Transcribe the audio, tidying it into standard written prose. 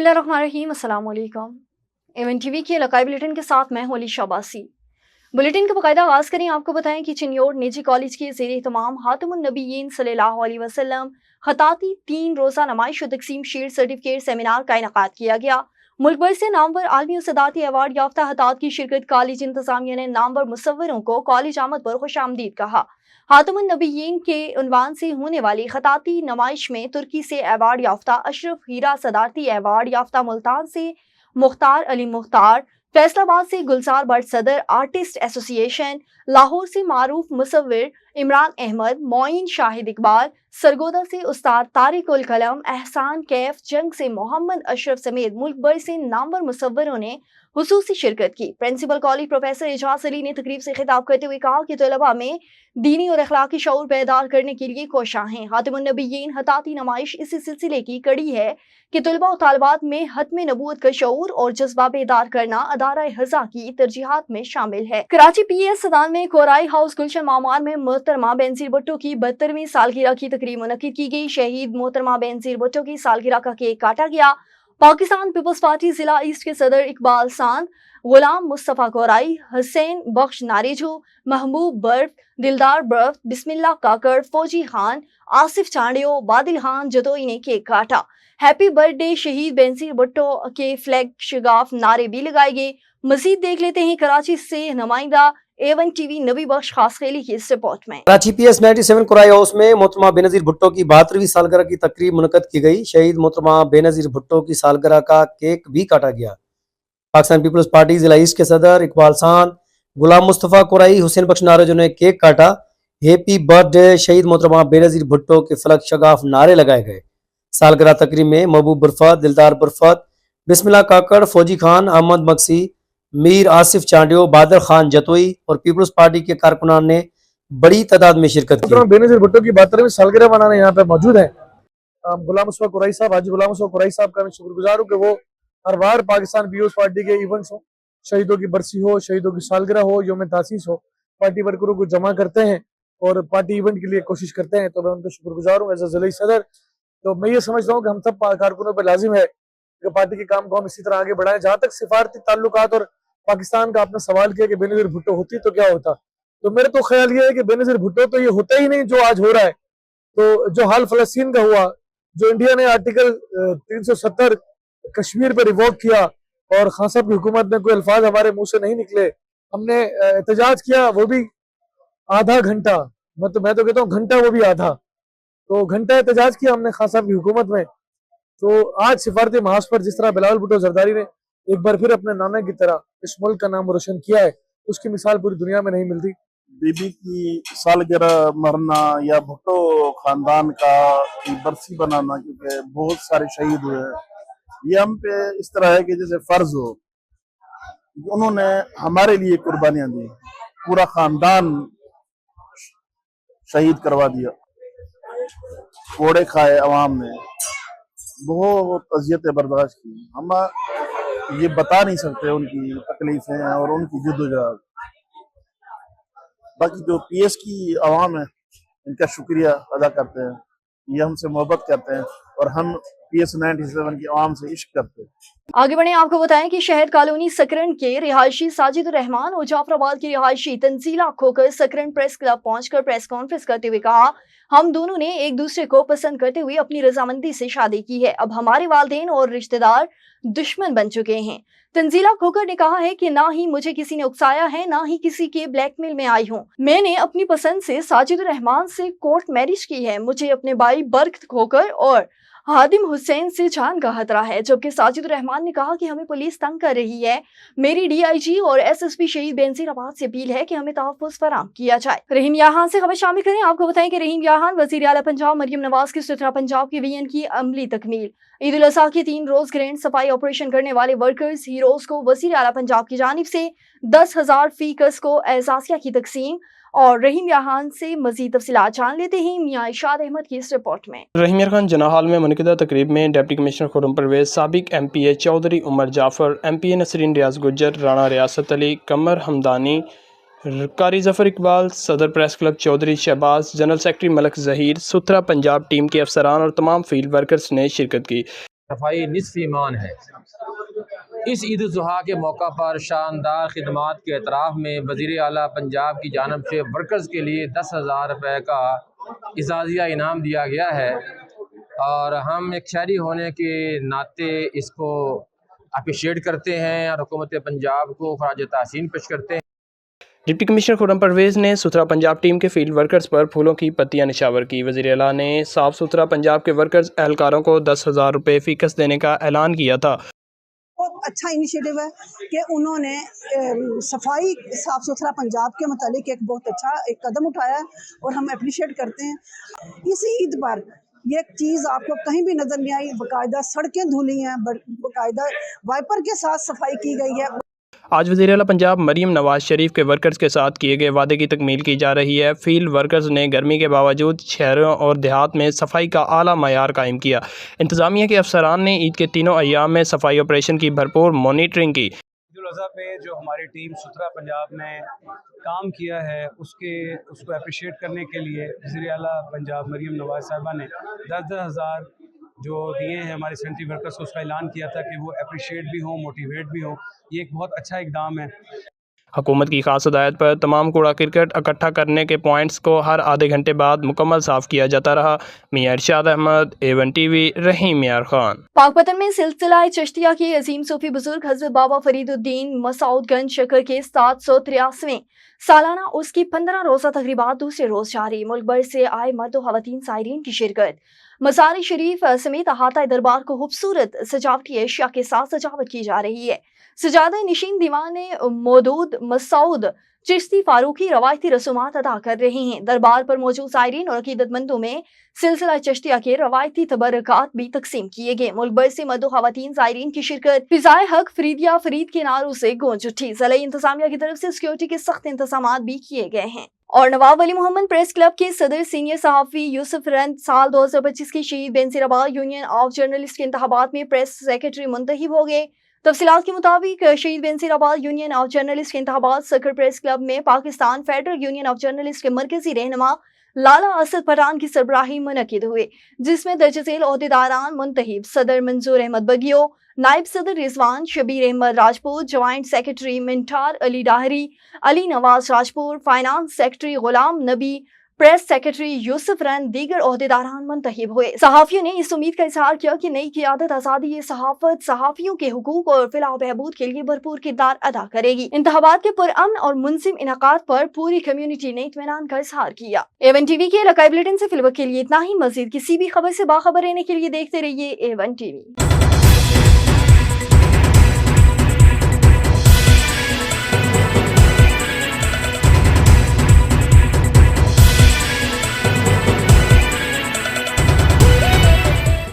बिस्मिल्लाहिर्रहमानिर्रहीम, अस्सलाम वालेकुम। एवन टीवी के इलाकाई बुलेटिन के साथ मैं होली शाबासी। बुलेटिन का बाकायदा आगाज़ करें। आपको बताएं कि चिन्योड़ निजी कॉलेज के ज़ेर एहतमाम हातिमुन नबीयीन सल्लल्लाहु अलैहि वसल्लम खताती 3 रोज़ा नुमाइश और तक़सीम शील्ड सर्टिफिकेट सेमिनार का इनेकाद किया गया। मुल्क भर से नामवर आलमी और सदाती अवार्ड याफ्ता हतात की शिरकत। कॉलेज इंतज़ामिया ने नामवर मुसव्विरों को कॉलेज आमद पर खुशामदीद कहा। हातिमुन नबीयीन के उन्वान से होने वाली खताती नुमाइश में तुर्की से अवार्ड याफ्ता अशरफ हीरा सदारती अवार्ड याफ्ता, मुल्तान से मुख्तार अली मुख्तार, फैसलाबाद से गुलजार भट्ट सदर आर्टिस्ट एसोसिएशन, लाहौर से मारूफ मुसव्विर इमरान अहमद, मोइन शाहिद इकबाल, सरगोदा से उस्ताद तारिक उल कलम, एहसान कैफ, जंग से मोहम्मद अशरफ समेत मुल्क भर से नामवर मुसव्विरों ने हुसूसी शिरकत की। Principal college professor Ejaz Ali ने तकरीब से खिताब करते हुए कहा कि तलबा में दीनी और अखलाकी शऊर बेदार करने के लिए कोशां हैं। हातिमुन नबीयीन हताती नुमाइश इसी सिलसिले की कड़ी है कि तलबा और तालिबात में हत्म नबूवत का शऊर और जज्बा बेदार करना अदारा हज़ा की तरजीहात में शामिल है। कराची PES सदान में कोराई हाउस गुलशन मामार में मोहतरमा बेनज़ीर भुट्टो की 72वीं सालगिरह की तकरीब मुनक्किद की गई। शहीद मोहतरमा बेनज़ीर भुट्टो की सालगिरह का केक काटा गया। पाकिस्तान पीपल्स पार्टी जिला ईस्ट के सदर इकबाल सांद, गुलाम मुस्तफ़ा कोराई, हुसैन बख्श नारेजू, महबूब बर्फ, दिलदार बर्फ, बिस्मिल्लाह काकड़, फौजी खान, आसिफ चांडियो, बादिल खान जदोई ने केक काटा। हैप्पी बर्थडे शहीद बेनज़ीर भुट्टो के फ्लैग शिगाफ नारे भी लगाए गए। मजीद देख लेते हैं कराची से नुमाइंदा A1 TV नबी बख्श खास खेली की इस रिपोर्ट में। कराची PES 97 कोराई हाउस में मोहतरमा बेनज़ीर भुट्टो की 72वीं सालगिरह की तकरीब मुनक्कद की गई। शहीद मोहतरमा बेनज़ीर भुट्टो की सालगिरह का केक भी काटा गया। पाकिस्तान पीपल्स पार्टी जिला ईस्ट के सदर इकबाल सांद, गुलाम मुस्तफ़ा कोराई, हुसैन बख्श नारेजू ने केक काटा। हैप्पी बर्थडे शहीद मोहतरमा बेनज़ीर भुट्टो के फलक शगाफ नारे लगाए गए। सालगिरह तकरीब में महबूब बरफत, दिलदार बरफत, बिस्मिल्लाह काकड़, फौजी खान, अहमद मक्सी, मीर आसिफ चांडियो, बादल खान जतोई और पीपल्स पार्टी के कारकुनान ने बड़ी तादाद में शिरकत की। बेनज़ीर भुट्टो की 72वीं सालगिरह मनाने यहाँ पे मौजूद है। गुलाम मुस्तफ़ा कुरैशी साहब, हाजी गुलाम मुस्तफ़ा कुरैशी साहब का मैं शुक्रगुजार हूँ कि वो हर बार पाकिस्तान पीपल्स पार्टी के इवेंट्स हो, शहीदों की बरसी हो, शहीदों की सालगिरह हो, यौम तासीस हो, पार्टी वर्करों को जमा करते हैं और पार्टी इवेंट के लिए कोशिश करते हैं। तो मैं उनका शुक्रगुजार हूँ एज अ जिला सदर। तो मैं ये समझता हूँ कि हम सब कारकुनों पर लाजिम है कि पार्टी के काम को हम इसी तरह आगे बढ़ाएं। जहाँ तक सिफारती ताल्लुकात और पाकिस्तान का आपने सवाल किया कि बेनज़ीर भुट्टो होती तो क्या होता, तो मेरा तो ख्याल ये है कि बेनज़ीर भुट्टो तो ये होता ही नहीं जो आज हो रहा है। तो जो हाल फलस्तीन का हुआ, जो इंडिया ने आर्टिकल 370 कश्मीर पर रिवोक किया और खान साहब की हुकूमत में कोई अल्फाज हमारे मुंह से नहीं निकले, हमने एहतजाज किया, वो भी आधा घंटा, मैं तो कहता हूँ घंटा, वो भी आधा, तो घंटा एहतजाज किया हमने खान साहब की हुकूमत में। तो आज सिफारती महाज पर जिस तरह बिलावल भुट्टो जरदारी ने एक बार फिर अपने नाना की तरह इस मुल्क का नाम रोशन किया है, उसकी मिसाल पूरी दुनिया में नहीं मिलती। बीबी की सालगिरह मरना या भुट्टो खानदान का बरसी बनाना, क्योंकि बहुत सारे शहीद हुए हैं, ये हम पे इस तरह है कि जैसे फर्ज हो। उन्होंने हमारे लिए कुर्बानियां दी, पूरा खानदान शहीद करवा दिया, कोड़े खाए अवाम ने, बहुत अजियतें बर्दाश्त की। हम ये बता नहीं सकते उनकी तकलीफें और उनकी जद्दोजहद। बाकी जो PES की आवाम है, इनका शुक्रिया अदा करते हैं, ये हमसे मोहब्बत करते हैं और हम PES 97 की आवाम से इश्क करते हैं। आगे बढ़े, आपको बताएं कि शहर कॉलोनी सकरन के रिहायशी साजिद रहमान और जाफराबाद की रिहायशी तंजीला खोकर सकरन प्रेस क्लब पहुंचकर प्रेस कॉन्फ्रेंस करते हुए कहा, हम दोनों ने एक दूसरे को पसंद करते हुए अपनी रजामंदी से शादी की है। अब हमारे वालिदैन और रिश्तेदार दुश्मन बन चुके हैं। तंजीला खोकर ने कहा है कि ना ही मुझे किसी ने उकसाया है, ना ही किसी के ब्लैकमेल में आई हूँ। मैंने अपनी पसंद से साजिद रहमान से कोर्ट मैरिज की है। मुझे अपने भाई बरकत खोकर और हादिम हुसैन से जान का खतरा है। जबकि साजिद रहमान ने कहा कि हमें पुलिस तंग कर रही है। मेरी DIG और SSP शहीद बेनज़ीर आबाद से अपील है कि हमें तहफ़्फ़ुज़ फराहम किया जाए। रहीम याहान से खबर शामिल करें। आपको बताएं कि रहीम याहान वज़ीर आला पंजाब मरियम नवाज की सुथरा पंजाब की VN की अमली तकमील। ईद उल अज़हा के 3 रोज ग्रैंड सफाई ऑपरेशन करने वाले वर्कर्स हीरोज को वज़ीर आला पंजाब की जानिब से 10,000 फीकस को एजाज़िया की तकसीम। और रहीम याहान से मजीद तफसीलात जान लेते हैं मियां इरशाद अहमद की इस रिपोर्ट में। रहीम यार खान जना हाल में मुनक़िदा तकरीब में डिप्टी कमिश्नर खुर्रम परवेज़, साबिक MPA चौधरी उमर जाफ़र, MPA नसरीन रियाज गुज्जर, राणा रियासत अली, कमर हमदानी, कारी जफर इकबाल, सदर press club Chaudhry Shahbaz, general secretary Malik Zaheer, Suthra Punjab team के अफसरान और तमाम फील्ड वर्कर्स ने शिरकत की। صفائی نصف ایمان ہے۔ اس عید الاضحیٰ کے موقع پر شاندار خدمات کے اعتراف میں وزیر اعلیٰ پنجاب کی جانب سے ورکرز کے لیے 10,000 روپے کا اعزازیہ انعام دیا گیا ہے، اور ہم ایک شہری ہونے کے ناطے اس کو اپریشیٹ کرتے ہیں اور حکومت پنجاب کو خراج تحسین پیش کرتے ہیں۔ ڈپٹی کمشنر خرم پرویز نے ستھرا پنجاب ٹیم کے فیلڈ ورکرز پر پھولوں کی پتیاں نشاور کی۔ وزیر اعلیٰ نے صاف ستھرا پنجاب کے ورکرز اہلکاروں کو 10,000 روپے فی کس دینے کا اعلان کیا تھا۔ بہت اچھا انیشیٹو ہے کہ انہوں نے صفائی صاف ستھرا پنجاب کے متعلق ایک بہت اچھا ایک قدم اٹھایا ہے، اور ہم اپریشیٹ کرتے ہیں۔ اس عید پر یہ چیز آپ کو کہیں بھی نظر نہیں آئی، باقاعدہ سڑکیں دھلی ہیں، باقاعدہ وائپر کے ساتھ صفائی کی گئی ہے۔ آج وزیر اعلیٰ پنجاب مریم نواز شریف کے ورکرز کے ساتھ کیے گئے وعدے کی تکمیل کی جا رہی ہے۔ فیلڈ ورکرز نے گرمی کے باوجود شہروں اور دیہات میں صفائی کا اعلیٰ معیار قائم کیا۔ انتظامیہ کے افسران نے عید کے تینوں ایام میں صفائی آپریشن کی بھرپور مانیٹرنگ کی۔ عید الاضحیٰ پہ جو ہماری ٹیم ستھرا پنجاب نے کام کیا ہے اس کو اپریشیٹ کرنے کے لیے وزیر اعلیٰ پنجاب مریم نواز صاحبہ نے 10,000 جو دیے ہیں ہمارے سینٹری ورکرز کو، اس کا اعلان کیا تھا کہ وہ اپریشیٹ بھی ہوں، موٹیویٹ بھی ہوں۔ یہ ایک بہت اچھا اقدام ہے۔ حکومت کی خاص ہدایت پر تمام کوڑا کرکٹ اکٹھا کرنے کے پوائنٹس کو ہر آدھے گھنٹے بعد مکمل صاف کیا جاتا رہا۔ میاں ارشاد احمد، A1 TV، رحیم میار خان۔ پاک پتن میں سلسلہ چشتیہ کے عظیم صوفی بزرگ حضرت بابا فرید الدین مسعود گنج شکر کے 783ویں سالانہ اس کی 15 روزہ تقریبات دوسرے روز جاری۔ ملک بھر سے آئے مرد و خواتین زائرین کی شرکت۔ مزار شریف سمیت احاطہ دربار کو خوبصورت سجاوٹی اشیاء کے ساتھ سجاوٹ کی جا رہی ہے۔ سجادہ نشین دیوان مودود مسعود چشتی فاروقی روایتی رسومات ادا کر رہے ہیں۔ دربار پر موجود زائرین اور عقیدت مندوں میں سلسلہ چشتیہ کے روایتی تبرکات بھی تقسیم کیے گئے۔ ملک بھر سے مرد و خواتین زائرین کی شرکت فضائے حق فریدیا فرید کے نعروں سے گونج اٹھی۔ ضلعی انتظامیہ کی طرف سے سیکورٹی کے سخت انتظامات بھی کیے گئے ہیں۔ اور نواب ولی محمد پریس کلب کے صدر سینئر صحافی یوسف رند سال 2025 کی شہید بینظیر آباد یونین آف جرنلسٹ کے انتخابات میں پریس سیکرٹری منتخب ہو گئے۔ تفصیلات کے مطابق شہید بینظیر آباد یونین آف جرنلسٹ کے انتخابات سکر پریس کلب میں Pakistan federal union of journalist کے مرکزی رہنما لالا اسد پٹھان کی سربراہی منعقد ہوئے، جس میں درج ذیل عہدیداران منتخب: صدر منظور احمد بگیو، نائب صدر رضوان شبیر احمد راجپوت، جوائنٹ سیکرٹری منٹار علی ڈاہری، علی نواز راجپور، فائنانس سیکرٹری غلام نبی، پریس سیکرٹری یوسف رند، دیگر عہدیداران منتخب ہوئے۔ صحافیوں نے اس امید کا اظہار کیا کہ نئی قیادت آزادی صحافت صحافیوں کے حقوق اور فلاح و بہبود کے لیے بھرپور کردار ادا کرے گی۔ انتخابات کے پرامن اور منظم انعقاد پر پوری کمیونٹی نے اطمینان کا اظہار کیا۔ A1 TV کے علاقائی بلیٹن سے فی الوقت کے لیے اتنا ہی۔ مزید کسی بھی خبر سے باخبر رہنے کے لیے دیکھتے رہیے A1 TV۔